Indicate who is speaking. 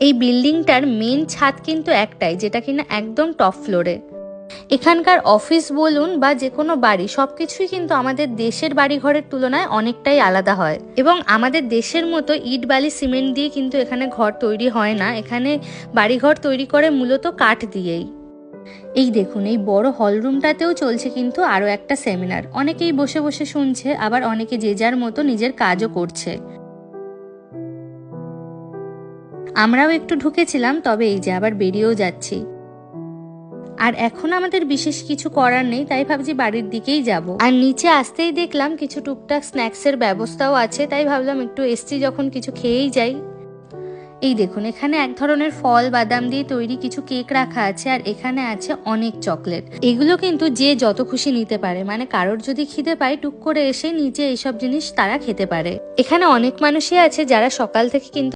Speaker 1: এই বিল্ডিংটার মেন ছাদ কিন্তু একটাই, যেটা কিনা একদম টপ ফ্লোরে। এখানকার অফিস বলুন বা যে কোনো বাড়ি, সবকিছুই কিন্তু আমাদের দেশের বাড়িঘরের তুলনায় অনেকটাই আলাদা হয়। এবং আমাদের দেশের মতো ইট বালি সিমেন্ট দিয়ে কিন্তু এখানে ঘর তৈরি হয় না, এখানে বাড়িঘর তৈরি করে মূলত কাঠ দিয়েই। এই দেখুন, এই বড় হল রুমটাতেও চলছে কিন্তু আরো একটা সেমিনার। অনেকেই বসে বসে শুনছে, আবার অনেকে যে যার মতো নিজের কাজও করছে। আমরাও একটু ঢুকেছিলাম, তবে এই যে আবার বেরিয়েও যাচ্ছি। আর এখন আমাদের বিশেষ কিছু করার নেই, তাই ভাবছি বাড়ির দিকেই যাব। আর নিচে আসতেই দেখলাম কিছু টুকটাক স্ন্যাক্সের ব্যবস্থাও আছে, তাই ভাবলাম একটু এসছি যখন কিছু খেয়েই যাই। এই দেখুন, এখানে এক ধরনের ফল বাদাম দিয়ে তৈরি কিছু কেক রাখা আছে, আর এখানে আছে অনেক চকলেট। এগুলো কিন্তু যে যত খুশি নিতে পারে, মানে কারোর যদি খিদে পায় টুক করে এসে নিচে এইসব জিনিস তারা খেতে পারে। এখানে অনেক মানুষই আছে যারা সকাল থেকে কিন্তু